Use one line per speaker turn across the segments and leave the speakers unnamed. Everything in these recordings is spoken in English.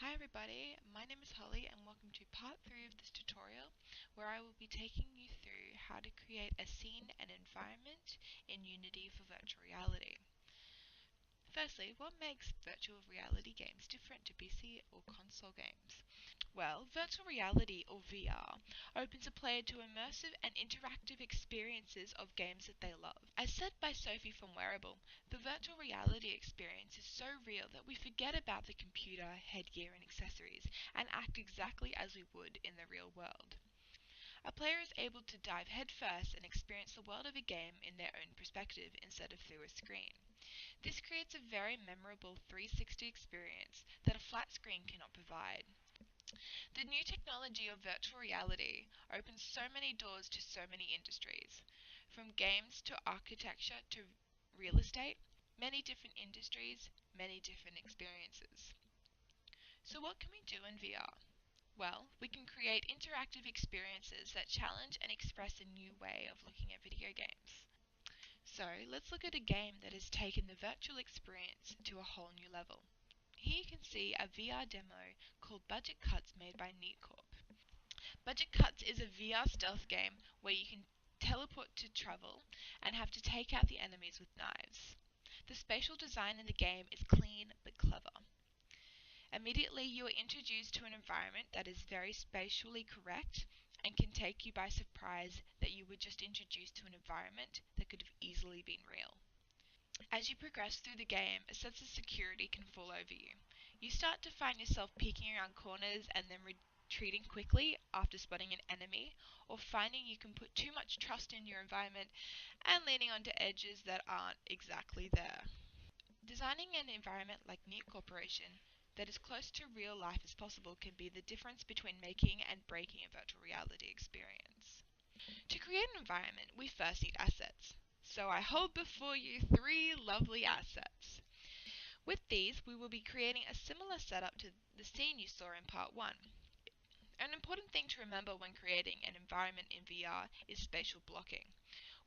Hi everybody, my name is Holly and welcome to part 3 of this tutorial where I will be taking you through how to create a scene and environment in Unity for virtual reality. Firstly, what makes virtual reality games different to PC or console games? Well, virtual reality or VR opens a player to immersive and interactive experiences of games that they love. As said by Sophie from Wearable, the virtual reality experience is so real that we forget about the computer, headgear and accessories and act exactly as we would in the real world. A player is able to dive headfirst and experience the world of a game in their own perspective instead of through a screen. This creates a very memorable 360 experience that a flat screen cannot provide. The new technology of virtual reality opens so many doors to so many industries. From games to architecture to real estate, many different industries, many different experiences. So what can we do in VR? Well, we can create interactive experiences that challenge and express a new way of looking at video games. So let's look at a game that has taken the virtual experience to a whole new level. Here you can see a VR demo called Budget Cuts made by NeatCorp. Budget Cuts is a VR stealth game where you can teleport to travel and have to take out the enemies with knives. The spatial design in the game is clean but clever. Immediately you are introduced to an environment that is very spatially correct and can take you by surprise that you were just introduced to an environment that could have easily been real. As you progress through the game, a sense of security can fall over you. You start to find yourself peeking around corners and then retreating quickly after spotting an enemy, or finding you can put too much trust in your environment and leaning onto edges that aren't exactly there. Designing an environment like Neat Corporation that is close to real life as possible can be the difference between making and breaking a virtual reality experience. To create an environment, we first need assets. So I hold before you 3 lovely assets. With these, we will be creating a similar setup to the scene you saw in part 1. An important thing to remember when creating an environment in VR is spatial blocking.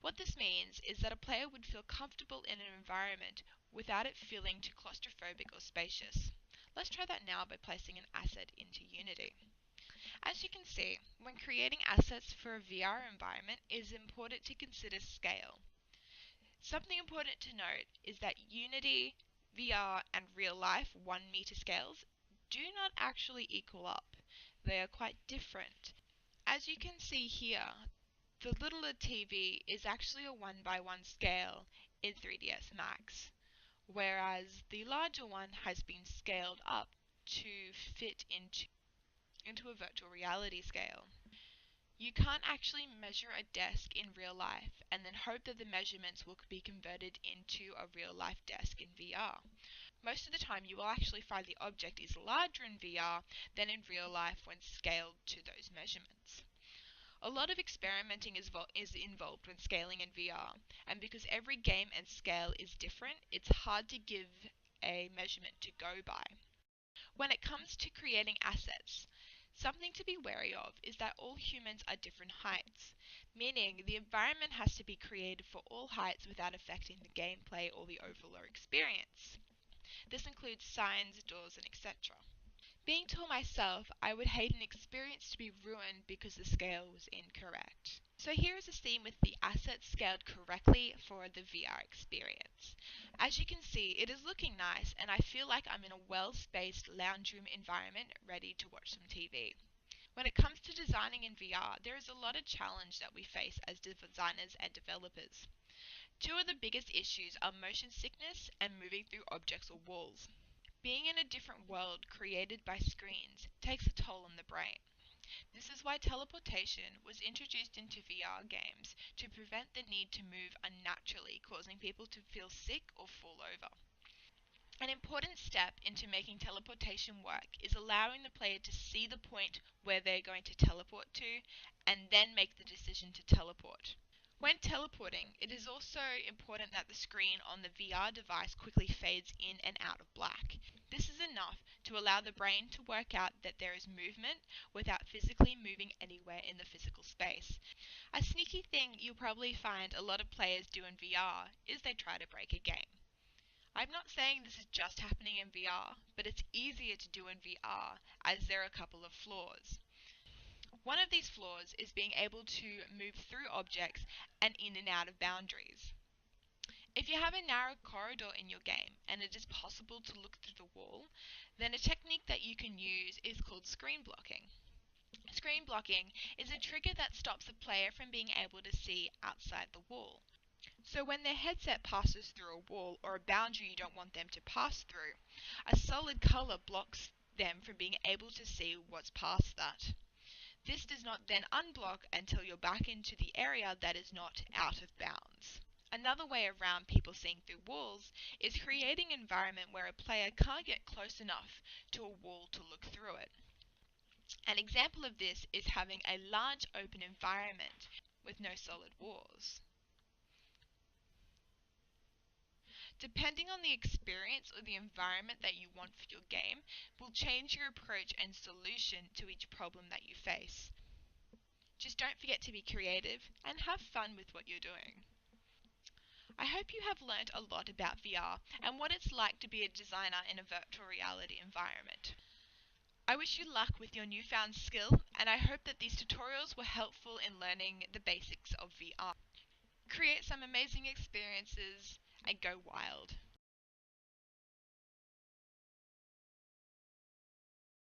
What this means is that a player would feel comfortable in an environment without it feeling too claustrophobic or spacious. Let's try that now by placing an asset into Unity. As you can see, when creating assets for a VR environment, it is important to consider scale. Something important to note is that Unity, VR, and real life 1 meter scales do not actually equal up. They are quite different. As you can see here, the littler TV is actually a 1:1 scale in 3ds Max, whereas the larger one has been scaled up to fit into a virtual reality scale. You can't actually measure a desk in real life and then hope that the measurements will be converted into a real life desk in VR. Most of the time you will actually find the object is larger in VR than in real life when scaled to those measurements. A lot of experimenting is involved when scaling in VR, and because every game and scale is different, it's hard to give a measurement to go by. When it comes to creating assets, something to be wary of is that all humans are different heights, meaning the environment has to be created for all heights without affecting the gameplay or the overall experience. This includes signs, doors, and etc. Being tall myself, I would hate an experience to be ruined because the scale was incorrect. So here is a scene with the assets scaled correctly for the VR experience. As you can see, it is looking nice and I feel like I'm in a well-spaced lounge room environment ready to watch some TV. When it comes to designing in VR, there is a lot of challenge that we face as designers and developers. Two of the biggest issues are motion sickness and moving through objects or walls. Being in a different world created by screens takes a toll on the brain. This is why teleportation was introduced into VR games to prevent the need to move unnaturally, causing people to feel sick or fall over. An important step into making teleportation work is allowing the player to see the point where they're going to teleport to and then make the decision to teleport. When teleporting, it is also important that the screen on the VR device quickly fades in and out of black. This is enough to allow the brain to work out that there is movement without physically moving anywhere in the physical space. A sneaky thing you'll probably find a lot of players do in VR is they try to break a game. I'm not saying this is just happening in VR, but it's easier to do in VR as there are a couple of flaws. One of these flaws is being able to move through objects and in and out of boundaries. If you have a narrow corridor in your game and it is possible to look through the wall, then a technique that you can use is called screen blocking. Screen blocking is a trigger that stops a player from being able to see outside the wall. So when their headset passes through a wall or a boundary you don't want them to pass through, a solid color blocks them from being able to see what's past that. This does not then unblock until you're back into the area that is not out of bounds. Another way around people seeing through walls is creating an environment where a player can't get close enough to a wall to look through it. An example of this is having a large open environment with no solid walls. Depending on the experience or the environment that you want for your game, will change your approach and solution to each problem that you face. Just don't forget to be creative and have fun with what you're doing. I hope you have learned a lot about VR and what it's like to be a designer in a virtual reality environment. I wish you luck with your newfound skill, and I hope that these tutorials were helpful in learning the basics of VR. Create some amazing experiences and go wild.